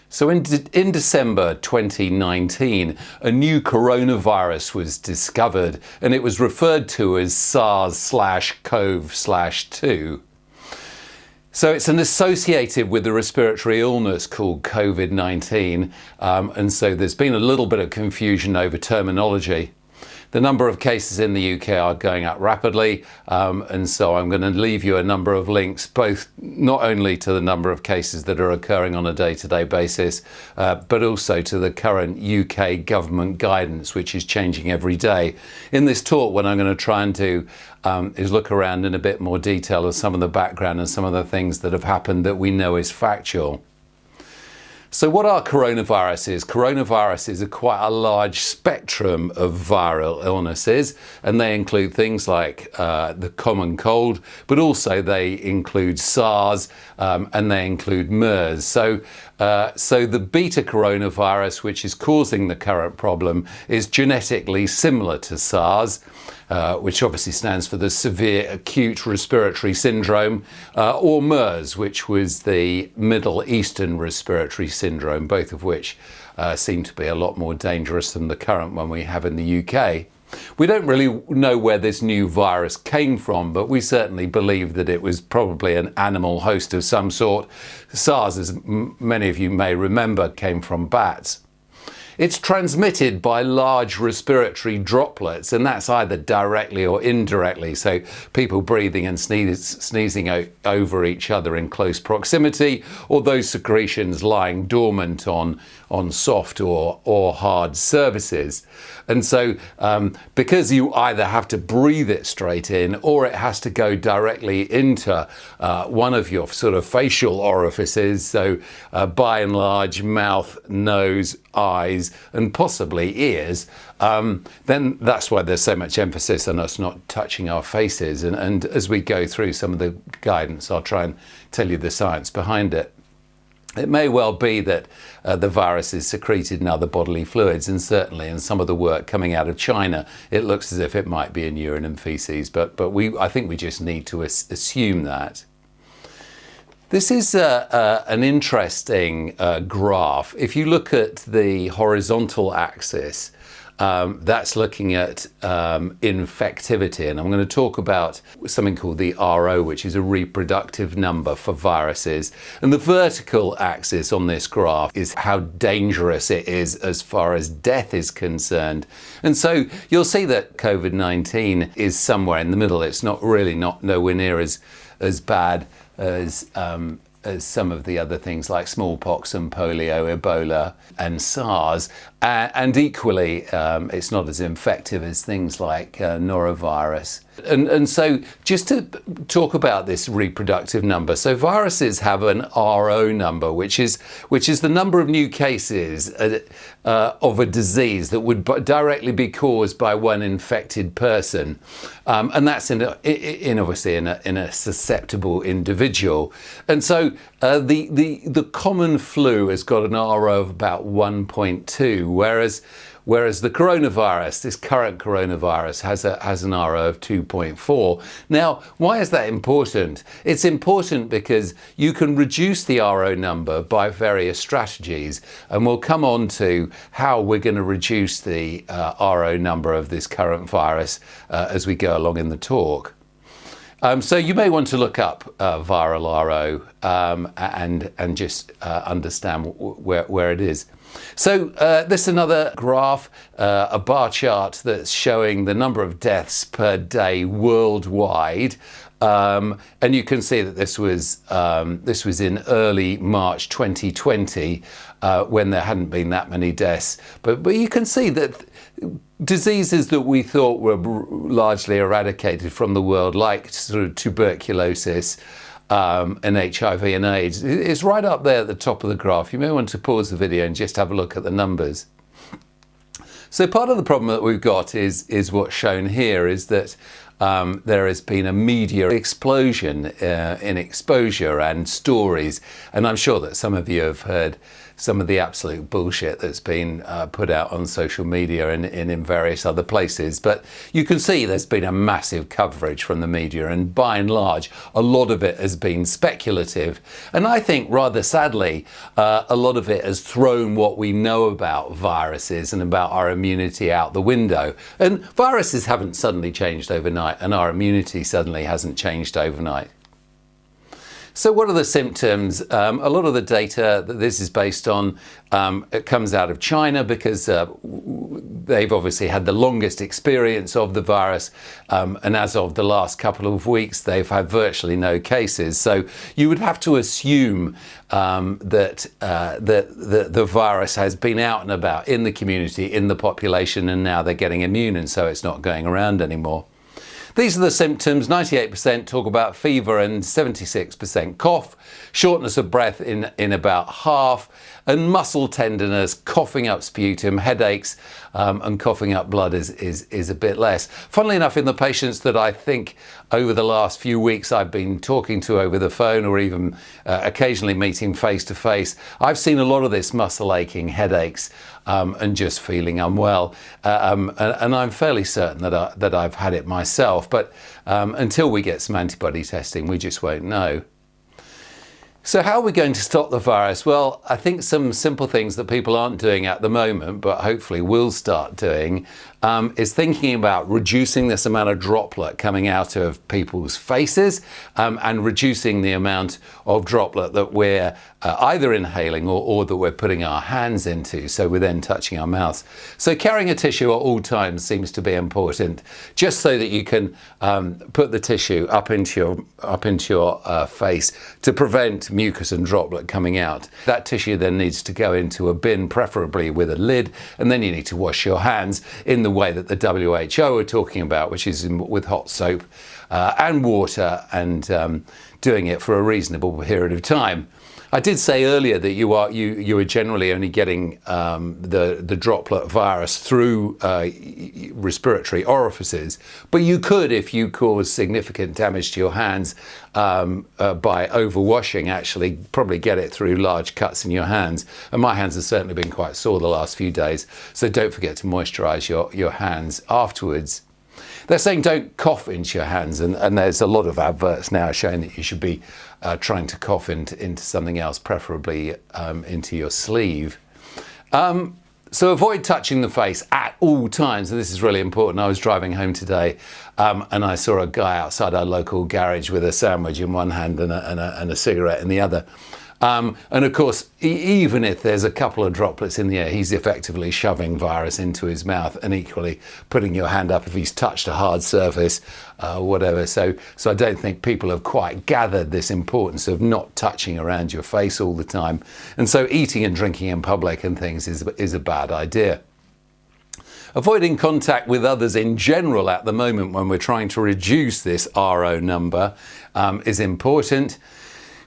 So in December 2019, a new coronavirus was discovered, and it was referred to as SARS/CoV/2. So it's associated with a respiratory illness called COVID-19, and so there's been a little bit of confusion over terminology. The number of cases in the UK are going up rapidly, and so I'm going to leave you a number of links, both not only to the number of cases that are occurring on a day-to-day basis, but also to the current UK government guidance, which is changing every day. In this talk, what I'm going to try and do is look around in a bit more detail of some of the background and some of the things that have happened that we know is factual. So what are coronaviruses? Coronaviruses are quite a large spectrum of viral illnesses, and they include things like the common cold, but also they include SARS and they include MERS. So the beta coronavirus, which is causing the current problem, is genetically similar to SARS, which obviously stands for the severe acute respiratory syndrome, or MERS, which was the Middle Eastern respiratory syndrome, both of which seem to be a lot more dangerous than the current one we have in the UK. We don't really know where this new virus came from, but we certainly believe that it was probably an animal host of some sort. SARS, as many of you may remember, came from bats. It's transmitted by large respiratory droplets, and that's either directly or indirectly. So people breathing and sneezing over each other in close proximity, or those secretions lying dormant on soft or hard surfaces. And so because you either have to breathe it straight in, or it has to go directly into one of your sort of facial orifices, so by and large mouth, nose, eyes, and possibly ears, then that's why there's so much emphasis on us not touching our faces. And as we go through some of the guidance, I'll try and tell you the science behind it. It may well be that the virus is secreted in other bodily fluids, and certainly in some of the work coming out of China, it looks as if it might be in urine and feces, but I think we just need to assume that. This is an interesting graph. If you look at the horizontal axis, that's looking at infectivity, and I'm going to talk about something called the RO, which is a reproductive number for viruses. And the vertical axis on this graph is how dangerous it is as far as death is concerned. And so you'll see that COVID-19 is somewhere in the middle. It's nowhere near as bad as some of the other things like smallpox and polio, Ebola and SARS, and equally it's not as infective as things like norovirus. And so just to talk about this reproductive number, so viruses have an RO number, which is the number of new cases of a disease that would directly be caused by one infected person, and that's obviously in a susceptible individual. And so the common flu has got an RO of about 1.2, whereas the coronavirus, this current coronavirus, has an RO of 2.4. Now, why is that important? It's important because you can reduce the RO number by various strategies, and we'll come on to how we're going to reduce the RO number of this current virus as we go along in the talk. So you may want to look up viral RO and just understand where it is. So this is another graph, a bar chart that's showing the number of deaths per day worldwide. And you can see that this was in early March 2020 when there hadn't been that many deaths. But you can see that diseases that we thought were largely eradicated from the world, like sort of tuberculosis and HIV and AIDS, is right up there at the top of the graph. You may want to pause the video and just have a look at the numbers. So part of the problem that we've got is what's shown here, is that there has been a media explosion in exposure and stories, and I'm sure that some of you have heard some of the absolute bullshit that's been put out on social media and in various other places. But you can see there's been a massive coverage from the media, and by and large a lot of it has been speculative, and I think rather sadly a lot of it has thrown what we know about viruses and about our immunity out the window. And viruses haven't suddenly changed overnight, and our immunity suddenly hasn't changed overnight. So what are the symptoms? A lot of the data that this is based on, it comes out of China, because they've obviously had the longest experience of the virus, and as of the last couple of weeks they've had virtually no cases. So you would have to assume that the virus has been out and about in the community, in the population, and now they're getting immune, and so it's not going around anymore. These are the symptoms. 98% talk about fever and 76% cough, shortness of breath in about half, and muscle tenderness, coughing up sputum, headaches, and coughing up blood is a bit less. Funnily enough, in the patients that I think over the last few weeks I've been talking to over the phone, or even occasionally meeting face to face, I've seen a lot of this muscle aching, headaches, and just feeling unwell. And I'm fairly certain that I've had it myself, but until we get some antibody testing, we just won't know. So how are we going to stop the virus? Well, I think some simple things that people aren't doing at the moment, but hopefully will start doing, is thinking about reducing this amount of droplet coming out of people's faces, and reducing the amount of droplet that we're either inhaling or that we're putting our hands into, so we're then touching our mouths. So carrying a tissue at all times seems to be important, just so that you can put the tissue up into your face to prevent mucus and droplet coming out. That tissue then needs to go into a bin, preferably with a lid, and then you need to wash your hands in the way that the WHO are talking about, which is with hot soap and water, and doing it for a reasonable period of time. I did say earlier that you are generally only getting the droplet virus through respiratory orifices, but you could, if you cause significant damage to your hands by overwashing, actually probably get it through large cuts in your hands. And my hands have certainly been quite sore the last few days, so don't forget to moisturize your hands afterwards. They're saying don't cough into your hands, and there's a lot of adverts now showing that you should be trying to cough into something else, preferably into your sleeve. So avoid touching the face at all times, and this is really important. I was driving home today and I saw a guy outside our local garage with a sandwich in one hand and a cigarette in the other. And of course, even if there's a couple of droplets in the air, he's effectively shoving virus into his mouth, and equally putting your hand up if he's touched a hard surface, whatever. So I don't think people have quite gathered this importance of not touching around your face all the time. And so eating and drinking in public and things is a bad idea. Avoiding contact with others in general at the moment, when we're trying to reduce this RO number, is important.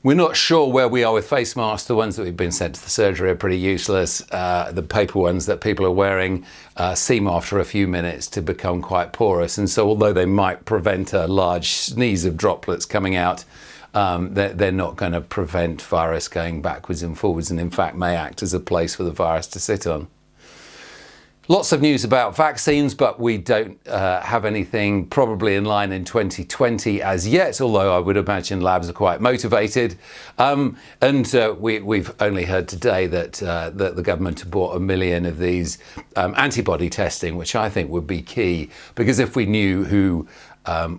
We're not sure where we are with face masks. The ones that we've been sent to the surgery are pretty useless. The paper ones that people are wearing seem after a few minutes to become quite porous. And so although they might prevent a large sneeze of droplets coming out, they're not going to prevent virus going backwards and forwards, and in fact may act as a place for the virus to sit on. Lots of news about vaccines, but we don't have anything probably in line in 2020 as yet, although I would imagine labs are quite motivated. We've only heard today that the government have bought 1 million of these antibody testing, which I think would be key, because if we knew who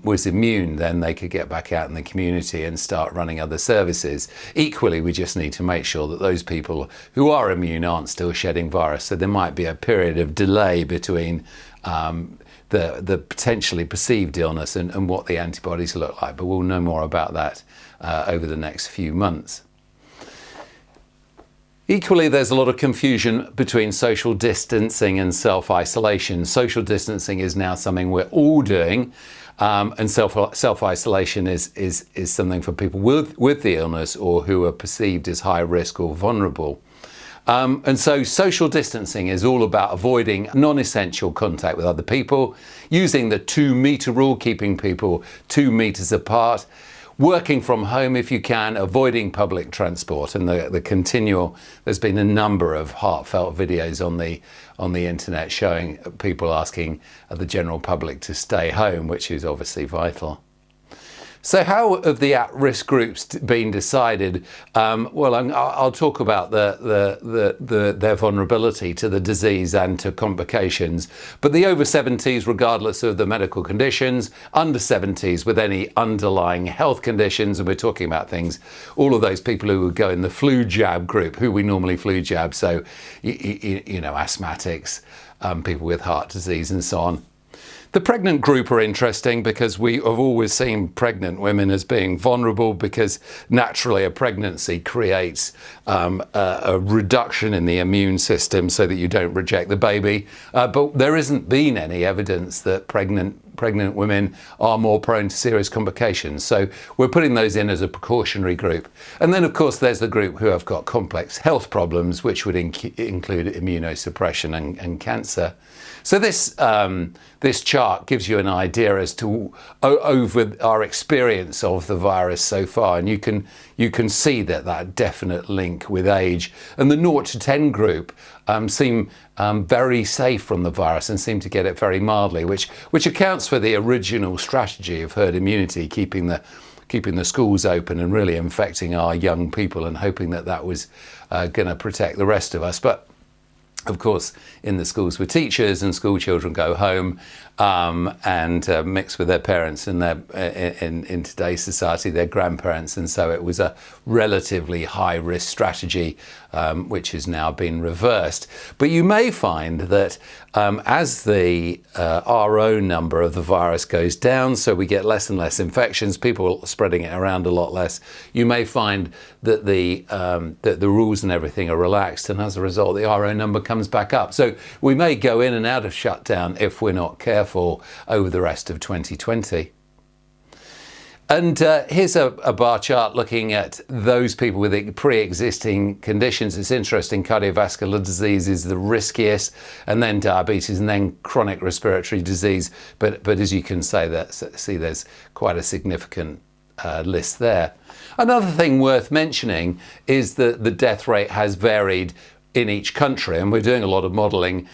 was immune, then they could get back out in the community and start running other services. Equally, we just need to make sure that those people who are immune aren't still shedding virus. So there might be a period of delay between the potentially perceived illness and what the antibodies look like, but we'll know more about that over the next few months. Equally, there's a lot of confusion between social distancing and self-isolation. Social distancing is now something we're all doing, and self-isolation is something for people with the illness or who are perceived as high risk or vulnerable. And so social distancing is all about avoiding non-essential contact with other people, using the 2-meter rule, keeping people 2 meters apart, working from home if you can, avoiding public transport, and the continual. There's been a number of heartfelt videos on the internet showing people asking the general public to stay home, which is obviously vital. So how have the at-risk groups been decided? Well, I'll talk about their vulnerability to the disease and to complications. But the over 70s, regardless of the medical conditions, under 70s with any underlying health conditions, and we're talking about things, all of those people who would go in the flu jab group, who we normally flu jab, so you know, asthmatics, people with heart disease and so on. The pregnant group are interesting because we have always seen pregnant women as being vulnerable, because naturally a pregnancy creates a reduction in the immune system so that you don't reject the baby. But there hasn't been any evidence that pregnant women are more prone to serious complications. So we're putting those in as a precautionary group. And then, of course, there's the group who have got complex health problems, which would include immunosuppression and cancer. So this chart gives you an idea as to over our experience of the virus so far, and you can see that definite link with age. And the 0 to 10 group seem very safe from the virus and seem to get it very mildly, which accounts for the original strategy of herd immunity, keeping the schools open and really infecting our young people and hoping that was going to protect the rest of us. But of course, in the schools with teachers, and school children go home and mix with their parents and in today's society, their grandparents. And so it was a relatively high risk strategy, which has now been reversed. But you may find that as the RO number of the virus goes down, so we get less and less infections, people spreading it around a lot less, you may find that the rules and everything are relaxed, and as a result the RO number comes back up. So we may go in and out of shutdown if we're not careful over the rest of 2020. And here's a bar chart looking at those people with pre-existing conditions. It's interesting, cardiovascular disease is the riskiest, and then diabetes, and then chronic respiratory disease. But as you can see, there's quite a significant list there. Another thing worth mentioning is that the death rate has varied in each country, and we're doing a lot of modelling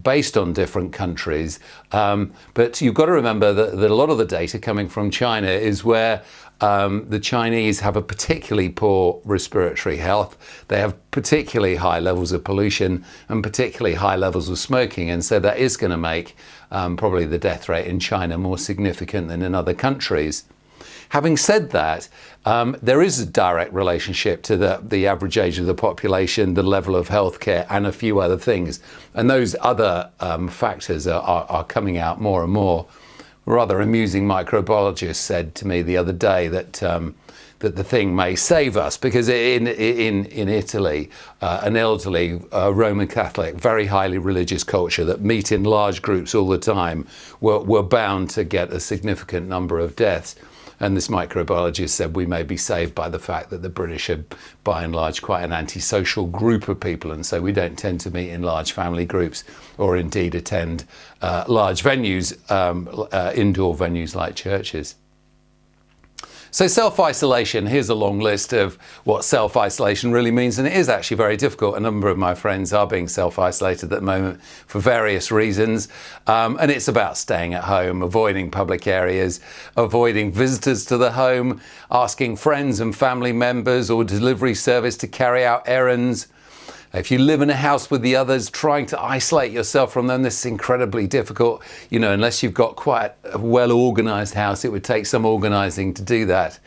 based on different countries. But you've got to remember that a lot of the data coming from China is where the Chinese have a particularly poor respiratory health. They have particularly high levels of pollution and particularly high levels of smoking. And so that is going to make probably the death rate in China more significant than in other countries. Having said that, there is a direct relationship to the average age of the population, the level of healthcare, and a few other things. And those other factors are coming out more and more. A rather amusing microbiologist said to me the other day that the thing may save us, because in Italy, an elderly Roman Catholic, very highly religious culture that meet in large groups all the time, were bound to get a significant number of deaths. And this microbiologist said we may be saved by the fact that the British are, by and large, quite an antisocial group of people, and so we don't tend to meet in large family groups or indeed attend large venues, indoor venues like churches. So self-isolation, here's a long list of what self-isolation really means, and it is actually very difficult. A number of my friends are being self-isolated at the moment for various reasons, and it's about staying at home, avoiding public areas, avoiding visitors to the home, asking friends and family members or delivery service to carry out errands. If you live in a house with the others, trying to isolate yourself from them, this is incredibly difficult. You know, unless you've got quite a well-organised house, it would take some organising to do that.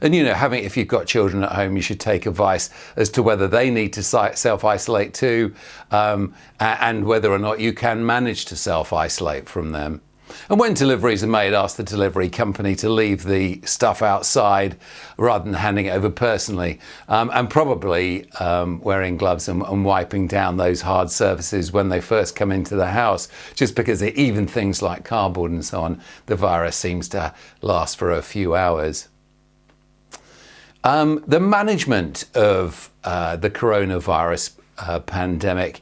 And, you know, if you've got children at home, you should take advice as to whether they need to self-isolate too, and whether or not you can manage to self-isolate from them. And when deliveries are made, ask the delivery company to leave the stuff outside rather than handing it over personally. And probably wearing gloves and wiping down those hard surfaces when they first come into the house, just because even things like cardboard and so on, the virus seems to last for a few hours. The management of the coronavirus pandemic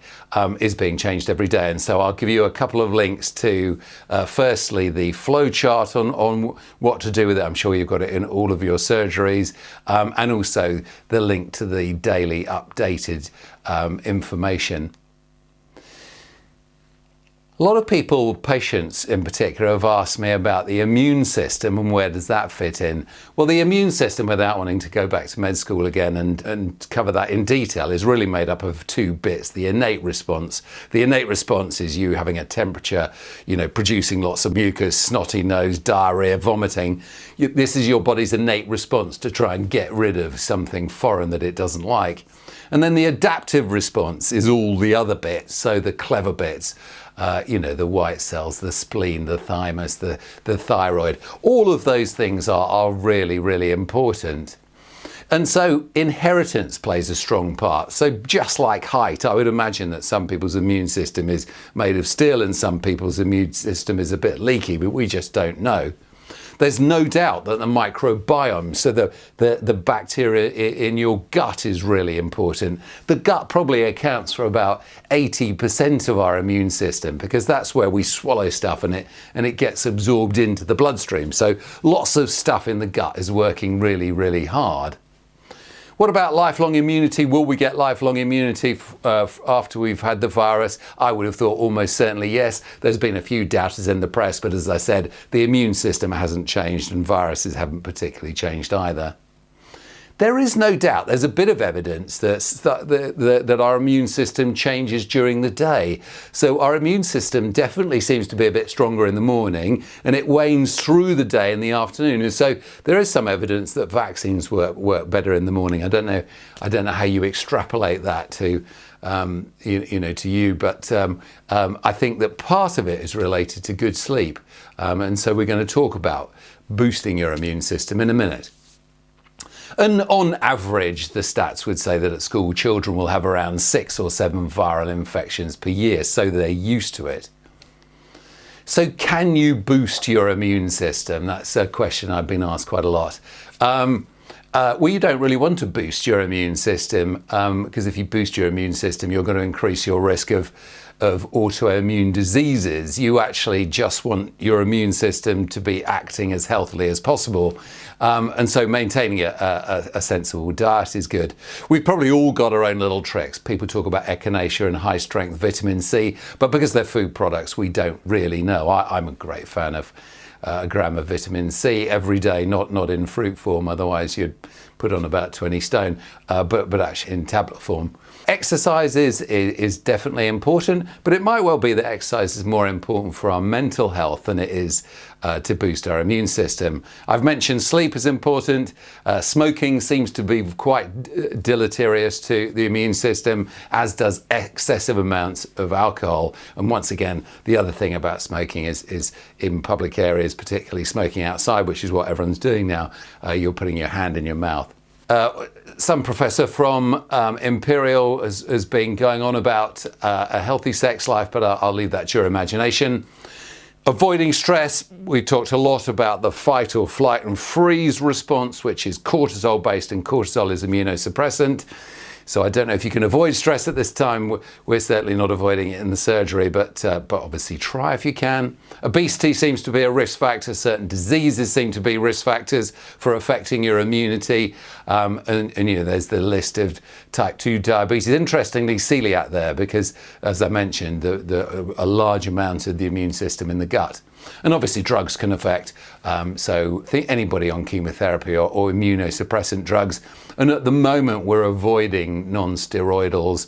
is being changed every day. And so I'll give you a couple of links to, firstly, the flow chart on what to do with it. I'm sure you've got it in all of your surgeries, and also the link to the daily updated information. A lot of people, patients in particular, have asked me about the immune system and where does that fit in. Well, the immune system, without wanting to go back to med school again and cover that in detail, is really made up of two bits. The innate response. The innate response is you having a temperature, producing lots of mucus, snotty nose, diarrhea, vomiting. This is your body's innate response to try and get rid of something foreign that it doesn't like. And then the adaptive response is all the other bits, so the clever bits. The white cells, the spleen, the thymus, the thyroid, all of those things are really, really important. And so inheritance plays a strong part. So just like height, I would imagine that some people's immune system is made of steel and some people's immune system is a bit leaky, but we just don't know. There's no doubt that the microbiome, so the bacteria in your gut, is really important. The gut probably accounts for about 80% of our immune system, because that's where we swallow stuff and it gets absorbed into the bloodstream. So lots of stuff in the gut is working really, really hard. What about lifelong immunity? Will we get lifelong immunity after we've had the virus? I would have thought almost certainly yes. There's been a few doubters in the press, but as I said, the immune system hasn't changed and viruses haven't particularly changed either. There is no doubt, there's a bit of evidence that our immune system changes during the day. So our immune system definitely seems to be a bit stronger in the morning and it wanes through the day in the afternoon. And so there is some evidence that vaccines work better in the morning. I don't know how you extrapolate that to you, but I think that part of it is related to good sleep. And so we're going to talk about boosting your immune system in a minute. And on average, the stats would say that at school, children will have around 6 or 7 viral infections per year, so they're used to it. So can you boost your immune system? That's a question I've been asked quite a lot. Well, you don't really want to boost your immune system, because if you boost your immune system, you're going to increase your risk of autoimmune diseases. You actually just want your immune system to be acting as healthily as possible. And so maintaining a sensible diet is good. We've probably all got our own little tricks. People talk about echinacea and high strength vitamin C, but because they're food products, we don't really know. I'm a great fan of a gram of vitamin C every day, not in fruit form, otherwise you'd put on about 20 stone, but actually in tablet form. Exercise is definitely important, but it might well be that exercise is more important for our mental health than it is to boost our immune system. I've mentioned sleep is important. Smoking seems to be quite deleterious to the immune system, as does excessive amounts of alcohol. And once again, the other thing about smoking is in public areas, particularly smoking outside, which is what everyone's doing now, you're putting your hand in your mouth. Some professor from Imperial has been going on about a healthy sex life, but I'll leave that to your imagination. Avoiding stress, we talked a lot about the fight or flight and freeze response, which is cortisol based, and cortisol is immunosuppressant. So I don't know if you can avoid stress at this time. We're certainly not avoiding it in the surgery, but obviously try if you can. Obesity seems to be a risk factor. Certain diseases seem to be risk factors for affecting your immunity. And there's the list of type 2 diabetes. Interestingly, celiac there, because as I mentioned, a large amount of the immune system in the gut. And obviously drugs can affect, so anybody on chemotherapy or immunosuppressant drugs. And at the moment we're avoiding non-steroidals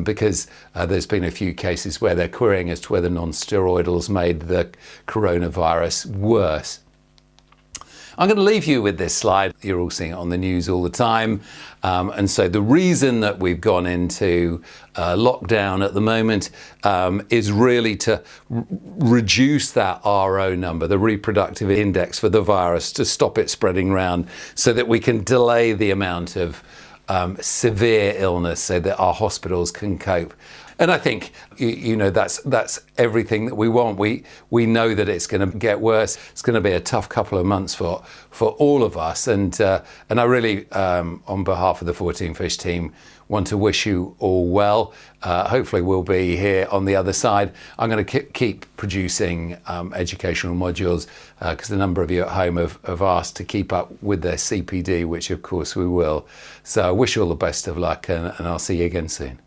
because there's been a few cases where they're querying as to whether non-steroidals made the coronavirus worse. I'm going to leave you with this slide. You're all seeing it on the news all the time. And so the reason that we've gone into lockdown at the moment is really to reduce that RO number, the reproductive index for the virus, to stop it spreading around so that we can delay the amount of severe illness so that our hospitals can cope. And I think, that's everything that we want. We know that it's going to get worse. It's going to be a tough couple of months for all of us. And I really, on behalf of the 14 Fish team, want to wish you all well. Hopefully we'll be here on the other side. I'm going to keep producing educational modules because a number of you at home have asked to keep up with their CPD, which of course we will. So I wish you all the best of luck, and I'll see you again soon.